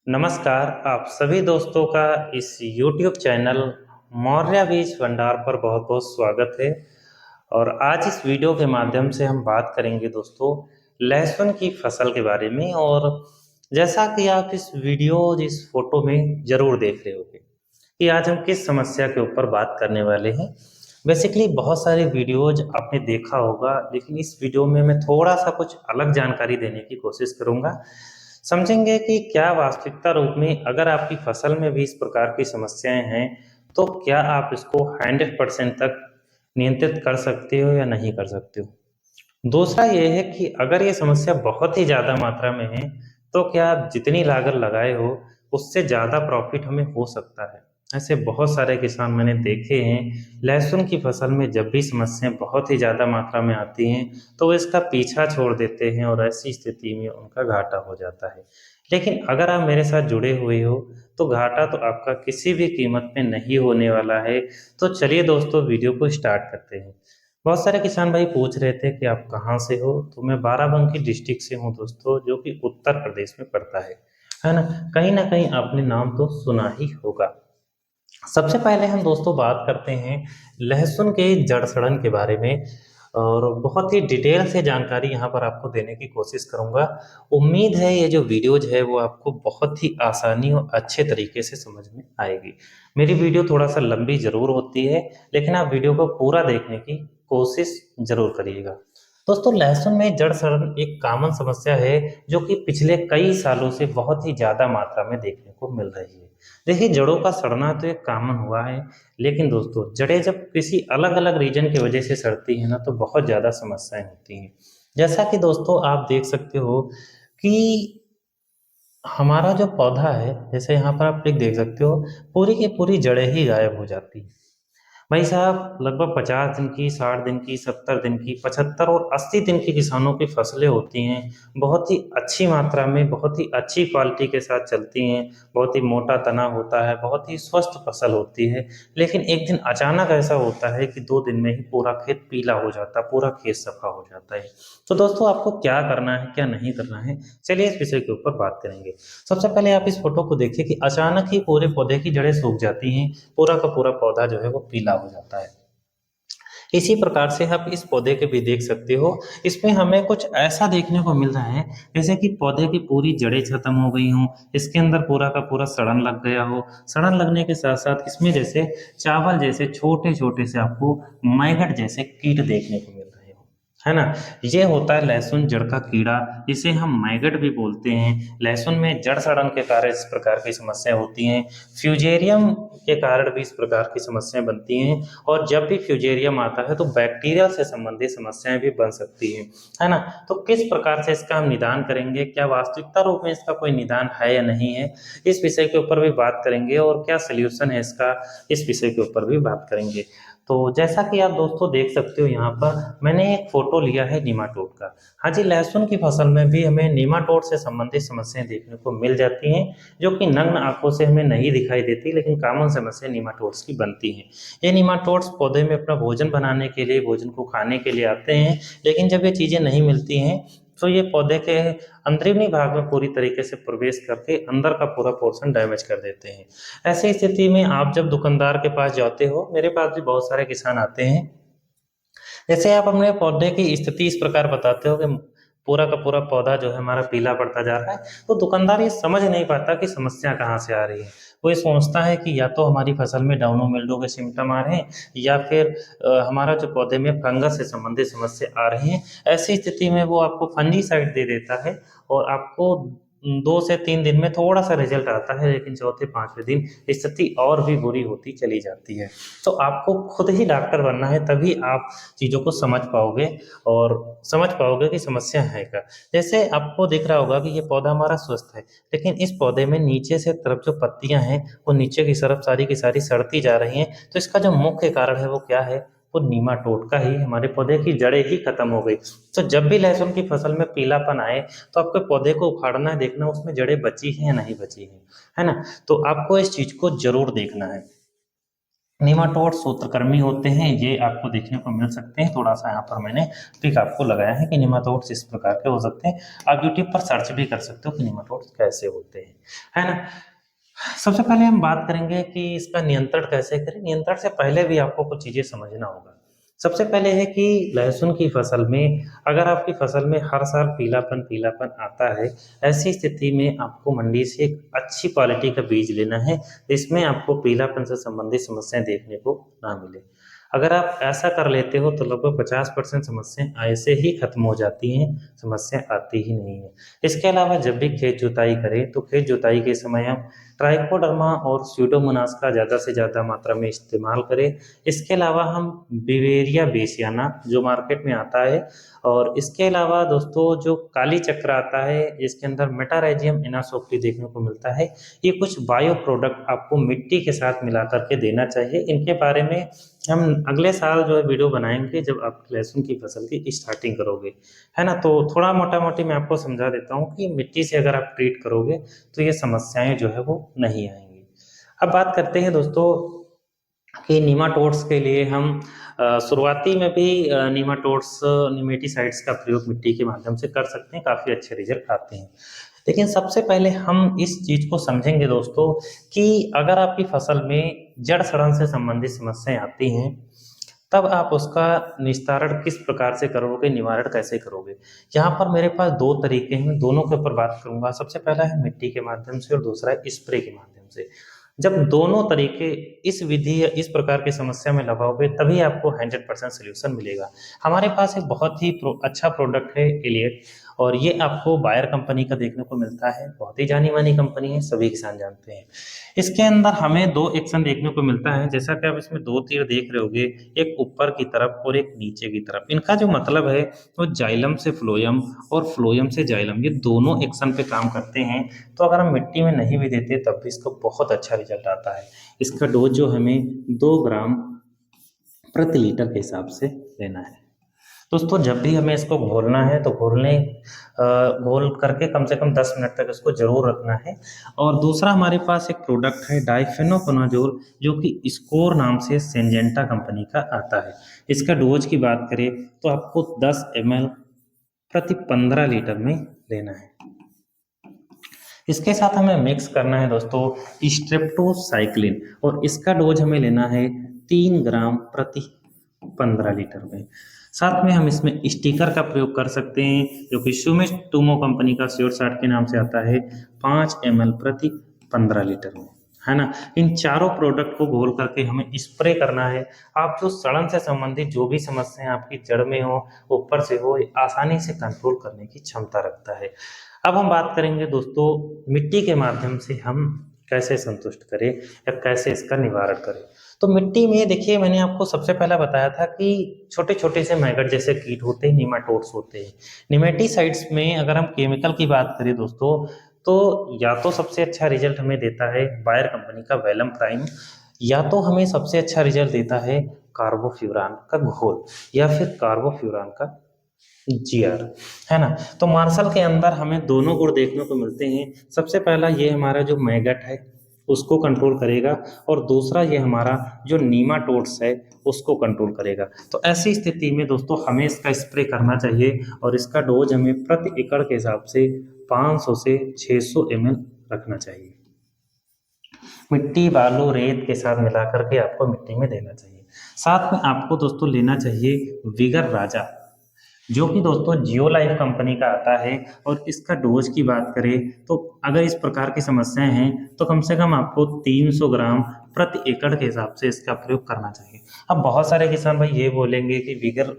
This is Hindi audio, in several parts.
नमस्कार, आप सभी दोस्तों का इस YouTube चैनल मौर्य बीज भंडार पर बहुत-बहुत स्वागत है। और आज इस वीडियो के माध्यम से हम बात करेंगे दोस्तों लहसुन की फसल के बारे में। और जैसा कि आप इस वीडियो इस फोटो में ज़रूर देख रहे होंगे कि आज हम किस समस्या के ऊपर बात करने वाले हैं। बेसिकली बहुत सारे वीडियोज आपने देखा होगा, लेकिन इस वीडियो में मैं थोड़ा-सा कुछ अलग जानकारी देने की कोशिश करूँगा। समझेंगे कि क्या वास्तविकता रूप में अगर आपकी फसल में भी इस प्रकार की समस्याएं हैं, तो क्या आप इसको 100% तक नियंत्रित कर सकते हो या नहीं कर सकते हो। दूसरा ये है कि अगर ये समस्या बहुत ही ज़्यादा मात्रा में है, तो क्या आप जितनी लागत लगाए हो, उससे ज़्यादा प्रॉफिट हमें हो सकता है। ऐसे बहुत सारे किसान मैंने देखे हैं, लहसुन की फसल में जब भी समस्याएं बहुत ही ज़्यादा मात्रा में आती हैं, तो वो इसका पीछा छोड़ देते हैं और ऐसी स्थिति में उनका घाटा हो जाता है। लेकिन अगर आप मेरे साथ जुड़े हुए हो, तो घाटा तो आपका किसी भी कीमत में नहीं होने वाला है। तो चलिए दोस्तों, वीडियो को स्टार्ट करते हैं। बहुत सारे किसान भाई पूछ रहे थे कि आप कहाँ से हो, तो मैं बाराबंकी डिस्ट्रिक्ट से हूँ दोस्तों, जो कि उत्तर प्रदेश में पड़ता है ना। कहीं ना कहीं आपने नाम तो सुना ही होगा। सबसे पहले हम दोस्तों बात करते हैं लहसुन के जड़ सड़न के बारे में, और बहुत ही डिटेल से जानकारी यहाँ पर आपको देने की कोशिश करूँगा। उम्मीद है ये जो वीडियोज है वो आपको बहुत ही आसानी और अच्छे तरीके से समझ में आएगी। मेरी वीडियो थोड़ा सा लंबी ज़रूर होती है, लेकिन आप वीडियो को पूरा देखने की कोशिश ज़रूर करिएगा। दोस्तों, लहसुन में जड़ सड़न एक कॉमन समस्या है, जो कि पिछले कई सालों से बहुत ही ज़्यादा मात्रा में देखने को मिल रही है। देखिए, जड़ों का सड़ना तो एक कॉमन हुआ है, लेकिन दोस्तों जड़ें जब किसी अलग अलग रीजन की वजह से सड़ती हैं ना, तो बहुत ज़्यादा समस्याएं होती हैं। जैसा कि दोस्तों आप देख सकते हो कि हमारा जो पौधा है, जैसे यहाँ पर आप देख सकते हो, पूरी की पूरी जड़ें ही गायब हो जाती हैं। भाई साहब, लगभग 50 दिन की, 60 दिन की, 70 दिन की, 75 और 80 दिन की किसानों की फसलें होती हैं। बहुत ही अच्छी मात्रा में, बहुत ही अच्छी क्वालिटी के साथ चलती हैं। बहुत ही मोटा तना होता है, बहुत ही स्वस्थ फसल होती है। लेकिन एक दिन अचानक ऐसा होता है कि 2 दिन में ही पूरा खेत पीला हो जाता है, पूरा खेत सफा हो जाता है। तो दोस्तों, आपको क्या करना है, क्या नहीं करना है, चलिए इस विषय के ऊपर बात करेंगे। सबसे पहले आप इस फोटो को देखिए कि अचानक ही पूरे पौधे की जड़ें सूख जाती हैं, पूरा का पूरा पौधा जो है वो पीला हो जाता है। इसी प्रकार से आप इस पौधे के भी देख सकते हो, इसमें हमें कुछ ऐसा देखने को मिल रहा है जैसे कि पौधे की पूरी जड़ें खत्म हो गई हों, इसके अंदर पूरा का पूरा सड़न लग गया हो। सड़न लगने के साथ साथ इसमें जैसे चावल जैसे छोटे छोटे से आपको मैगट जैसे कीट देखने को मिल रहे हो, है ना। ये होता है लहसुन जड़ का कीड़ा, जिसे हम मैगट भी बोलते हैं। लहसुन में जड़ सड़न के कारण इस प्रकार की समस्याएं होती हैं। फ्यूजेरियम के कारण भी इस प्रकार की समस्याएं बनती हैं। और जब भी फ्यूजेरियम आता है, तो बैक्टीरिया से संबंधित समस्याएं भी बन सकती है ना। तो किस प्रकार से इसका हम निदान करेंगे, क्या वास्तविकता रूप में इसका कोई निदान है या नहीं है, इस विषय के ऊपर भी बात करेंगे। और क्या सोल्यूशन है इसका, इस विषय के ऊपर भी बात करेंगे। तो जैसा कि आप दोस्तों देख सकते हो, यहाँ पर मैंने एक फोटो लिया है नीमाटोड का। हाँ जी, लहसुन की फसल में भी हमें नीमाटोड से संबंधित समस्याएं देखने को मिल जाती हैं, जो कि नग्न आंखों से हमें नहीं दिखाई देती, लेकिन कॉमन समस्या नीमाटोड्स की बनती हैं। ये नीमाटोड्स पौधे में अपना भोजन बनाने के लिए, भोजन को खाने के लिए आते हैं, लेकिन जब ये चीजें नहीं मिलती हैं, तो ये पौधे के अंदरूनी भाग में पूरी तरीके से प्रवेश करके अंदर का पूरा पोर्शन डैमेज कर देते हैं। ऐसी स्थिति में आप जब दुकानदार के पास जाते हो, मेरे पास भी बहुत सारे किसान आते हैं, जैसे आप अपने पौधे की स्थिति इस प्रकार बताते हो कि पूरा का पूरा पौधा जो है हमारा पीला पड़ता जा रहा है, तो दुकानदार ये समझ नहीं पाता कि समस्या कहाँ से आ रही है। वो ये सोचता है कि या तो हमारी फसल में डाउनो मिल्ड्यू के सिम्टम आ रहे हैं, या फिर हमारा जो पौधे में फंगस से संबंधित समस्या आ रही है। ऐसी स्थिति में वो आपको फंजीसाइड दे देता है, और आपको 2 से 3 दिन में थोड़ा सा रिजल्ट आता है, लेकिन चौथे पांचवें दिन स्थिति और भी बुरी होती चली जाती है। तो आपको खुद ही डॉक्टर बनना है, तभी आप चीज़ों को समझ पाओगे, और समझ पाओगे कि समस्या है क्या। जैसे आपको दिख रहा होगा कि ये पौधा हमारा स्वस्थ है, लेकिन इस पौधे में नीचे से तरफ जो पत्तियां हैं, वो नीचे की तरफ सारी की सारी सड़ती जा रही हैं। तो इसका जो मुख्य कारण है वो क्या है, वो नीमाटोड का ही, हमारे पौधे की जड़ें ही खत्म हो गई। तो जब भी लहसुन की फसल में पीलापन आए, तो आपके पौधे को उखाड़ना है, देखना उसमें जड़ें बची हैं या नहीं बची हैं, है ना। तो आपको इस चीज को जरूर देखना है। निमाटोड सूत्रकृमि होते हैं, ये आपको देखने को मिल सकते हैं। थोड़ा सा यहाँ पर मैंने पिक आपको लगाया है कि निमाटोड्स इस प्रकार के हो सकते हैं। आप यूट्यूब पर सर्च भी कर सकते हो कि निमाटोड्स कैसे होते हैं, है ना। सबसे पहले हम बात करेंगे कि इसका नियंत्रण कैसे करें। नियंत्रण से पहले भी आपको कुछ चीजें समझना होगा। सबसे पहले है कि लहसुन की फसल में अगर आपकी फसल में हर साल पीलापन पीलापन आता है, ऐसी स्थिति में आपको मंडी से एक अच्छी क्वालिटी का बीज लेना है, इसमें आपको पीलापन से संबंधित समस्याएं देखने को ना मिले। अगर आप ऐसा कर लेते हो तो लगभग 50% समस्याएं ऐसे ही खत्म हो जाती हैं, समस्या आती ही नहीं है। इसके अलावा जब भी खेत जुताई करें तो खेत जुताई के समय हम ट्राइकोडर्मा और स्यूडोमोनास का ज़्यादा से ज़्यादा मात्रा में इस्तेमाल करें। इसके अलावा हम बिवेरिया बेसियाना जो मार्केट में आता है, और इसके अलावा दोस्तों जो काली चक्र आता है जिसके अंदर मेटाराइजियम इनासोफ्ली देखने को मिलता है, ये कुछ बायो प्रोडक्ट आपको मिट्टी के साथ मिला करके देना चाहिए। इनके बारे में हम अगले साल जो है वीडियो बनाएंगे जब आप लहसुन की फसल की स्टार्टिंग करोगे, है ना। तो थोड़ा मोटा मोटी मैं आपको समझा देता हूँ कि मिट्टी से अगर आप ट्रीट करोगे तो ये समस्याएं जो है वो नहीं आएंगी। अब बात करते हैं दोस्तों कि निमाटोड्स के लिए हम शुरुआती में भी निमाटोड्स निमेटीसाइड्स का प्रयोग मिट्टी के माध्यम से कर सकते हैं, काफ़ी अच्छे रिजल्ट आते हैं। लेकिन सबसे पहले हम इस चीज़ को समझेंगे दोस्तों कि अगर आपकी फसल में जड़ सड़न से संबंधित समस्याएं आती हैं, तब आप उसका निस्तारण किस प्रकार से करोगे, निवारण कैसे करोगे। यहाँ पर मेरे पास दो तरीके हैं, मैं दोनों के ऊपर बात करूंगा। सबसे पहला है मिट्टी के माध्यम से और दूसरा है स्प्रे के माध्यम से। जब दोनों तरीके इस विधि या इस प्रकार की समस्या में लगाओगे तभी आपको 100% सोल्यूशन मिलेगा। हमारे पास एक बहुत ही अच्छा प्रोडक्ट है एलियट, और ये आपको बायर कंपनी का देखने को मिलता है। बहुत ही जानी मानी कंपनी है, सभी किसान जानते हैं। इसके अंदर हमें दो एक्शन देखने को मिलता है, जैसा कि आप इसमें दो तीर देख रहे होगे, एक ऊपर की तरफ और एक नीचे की तरफ। इनका जो मतलब है वो जाइलम से फ्लोयम और फ्लोयम से जाइलम, ये दोनों एक्शन पे काम करते हैं। तो अगर हम मिट्टी में नहीं भी देते तब भी इसका बहुत अच्छा रिजल्ट आता है। इसका डोज जो हमें 2 ग्राम प्रति लीटर के हिसाब से लेना है। दोस्तों जब भी हमें इसको घोलना है तो घोल करके कम से कम 10 मिनट तक इसको जरूर रखना है। और दूसरा हमारे पास एक प्रोडक्ट है डाइफेनोकोनाजोल, जो कि स्कोर नाम से सिंजेंटा कंपनी का आता है। इसका डोज की बात करें तो आपको 10 ml प्रति 15 लीटर में लेना है। इसके साथ हमें मिक्स करना है दोस्तों स्ट्रेप्टोसाइक्लिन, और इसका डोज हमें लेना है 3 ग्राम प्रति 15 लीटर में। साथ में हम इसमें स्टिकर का प्रयोग कर सकते हैं जो कि सुमिटोमो कंपनी का श्योर शार्ट के नाम से आता है, 5 ml प्रति 15 लीटर में, है ना। इन चारों प्रोडक्ट को घोल करके हमें स्प्रे करना है। आप जो सड़न से संबंधित जो भी समस्याएं आपकी जड़ में हो, ऊपर से हो, आसानी से कंट्रोल करने की क्षमता रखता है। अब हम बात करेंगे दोस्तों मिट्टी के माध्यम से हम कैसे संतुष्ट करें या कैसे इसका निवारण करें। तो मिट्टी में देखिए, मैंने आपको सबसे पहला बताया था कि छोटे छोटे से मैगट जैसे कीट होते हैं, निमाटोड्स होते हैं। निमेटीसाइड्स में अगर हम केमिकल की बात करें दोस्तों, तो या तो सबसे अच्छा रिजल्ट हमें देता है बायर कंपनी का वेलम प्राइम, या तो हमें सबसे अच्छा रिजल्ट देता है कार्बोफ्यूरान का घोल, या फिर कार्बोफ्यूरान का जीआर, है ना। तो मार्शल के अंदर हमें दोनों गुण देखने को मिलते हैं। सबसे पहला ये हमारा जो मैगट है उसको कंट्रोल करेगा, और दूसरा ये हमारा जो नीमाटोड्स है उसको कंट्रोल करेगा। तो ऐसी स्थिति में दोस्तों हमें इसका स्प्रे करना चाहिए, और इसका डोज हमें प्रति एकड़ के हिसाब से 500 से 600 ml रखना चाहिए। मिट्टी बालू रेत के साथ मिला करके आपको मिट्टी में देना चाहिए। साथ में आपको दोस्तों लेना चाहिए विगर राजा, जो कि दोस्तों जियो लाइफ कंपनी का आता है। और इसका डोज की बात करें तो अगर इस प्रकार की समस्याएं हैं तो कम से कम आपको 300 ग्राम प्रति एकड़ के हिसाब से इसका प्रयोग करना चाहिए। अब बहुत सारे किसान भाई ये बोलेंगे कि विगर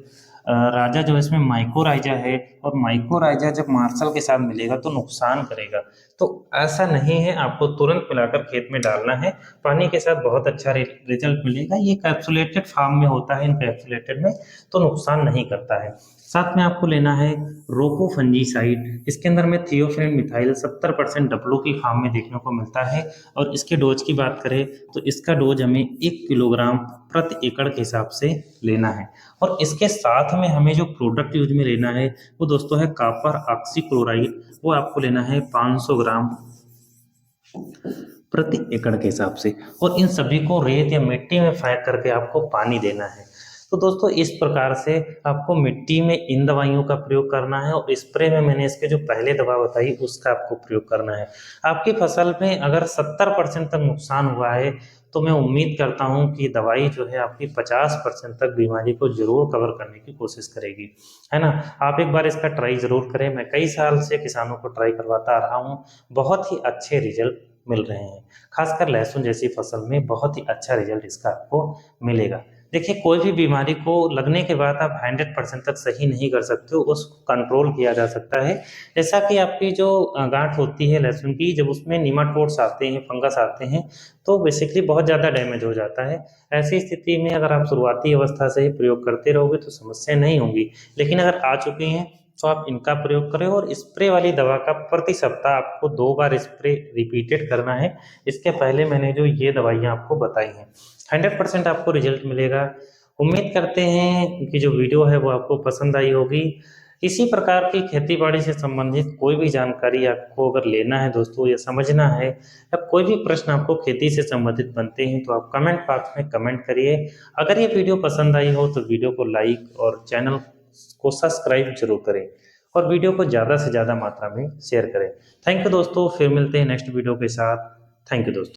राजा जो इसमें माइकोराइजा है, और माइकोराइजा जब मार्शल के साथ मिलेगा तो नुकसान करेगा। तो ऐसा नहीं है, आपको तुरंत मिलाकर खेत में डालना है, पानी के साथ बहुत अच्छा रिजल्ट मिलेगा। ये कैप्सुलेटेड फॉर्म में होता है, इनकैप्सुलेटेड में, तो नुकसान नहीं करता है। साथ में आपको लेना है रोको फंजीसाइड, इसके अंदर में थियोफेन मिथाइल 70% डब्लू की फॉर्म में देखने को मिलता है। और इसके डोज की बात करें तो इसका डोज हमें 1 किलोग्राम प्रति एकड़ के हिसाब से लेना है। और इसके साथ में हमें जो प्रोडक्ट यूज में लेना है वो दोस्तों है कॉपर ऑक्सीक्लोराइड, वो आपको लेना है 500 ग्राम प्रति एकड़ के हिसाब से, और इन सभी को रेत या मिट्टी में फेंक करके आपको पानी देना है। तो दोस्तों इस प्रकार से आपको मिट्टी में इन दवाइयों का प्रयोग करना है, और स्प्रे में मैंने इसके जो पहले दवा बताई उसका आपको प्रयोग करना है। आपकी फसल में अगर 70% तक नुकसान हुआ है तो मैं उम्मीद करता हूं कि दवाई जो है आपकी 50% तक बीमारी को जरूर कवर करने की कोशिश करेगी, है ना। आप एक बार इसका ट्राई जरूर करें। मैं कई साल से किसानों को ट्राई करवाता आ रहा हूँ, बहुत ही अच्छे रिजल्ट मिल रहे हैं। खासकर लहसुन जैसी फसल में बहुत ही अच्छा रिजल्ट इसका आपको मिलेगा। देखिए, कोई भी बीमारी को लगने के बाद आप 100% तक सही नहीं कर सकते हो, उसको कंट्रोल किया जा सकता है। जैसा कि आपकी जो गांठ होती है लहसुन की, जब उसमें निमाटोड्स आते हैं, फंगस आते हैं, तो बेसिकली बहुत ज़्यादा डैमेज हो जाता है। ऐसी स्थिति में अगर आप शुरुआती अवस्था से ही प्रयोग करते रहोगे तो समस्या नहीं होगी, लेकिन अगर आ चुकी हैं तो आप इनका प्रयोग करें। और स्प्रे वाली दवा का प्रति सप्ताह आपको 2 बार स्प्रे रिपीटेड करना है। इसके पहले मैंने जो ये दवाइयाँ आपको बताई हैं, 100% आपको रिजल्ट मिलेगा। उम्मीद करते हैं कि जो वीडियो है वो आपको पसंद आई होगी। इसी प्रकार की खेती बाड़ी से संबंधित कोई भी जानकारी आपको अगर लेना है दोस्तों, या समझना है, या कोई भी प्रश्न आपको खेती से संबंधित बनते हैं, तो आप कमेंट बॉक्स में कमेंट करिए। अगर ये वीडियो पसंद आई हो तो वीडियो को लाइक और चैनल को सब्सक्राइब जरूर करें, और वीडियो को ज़्यादा से ज़्यादा मात्रा में शेयर करें। थैंक यू दोस्तों, फिर मिलते हैं नेक्स्ट वीडियो के साथ। थैंक यू दोस्तों।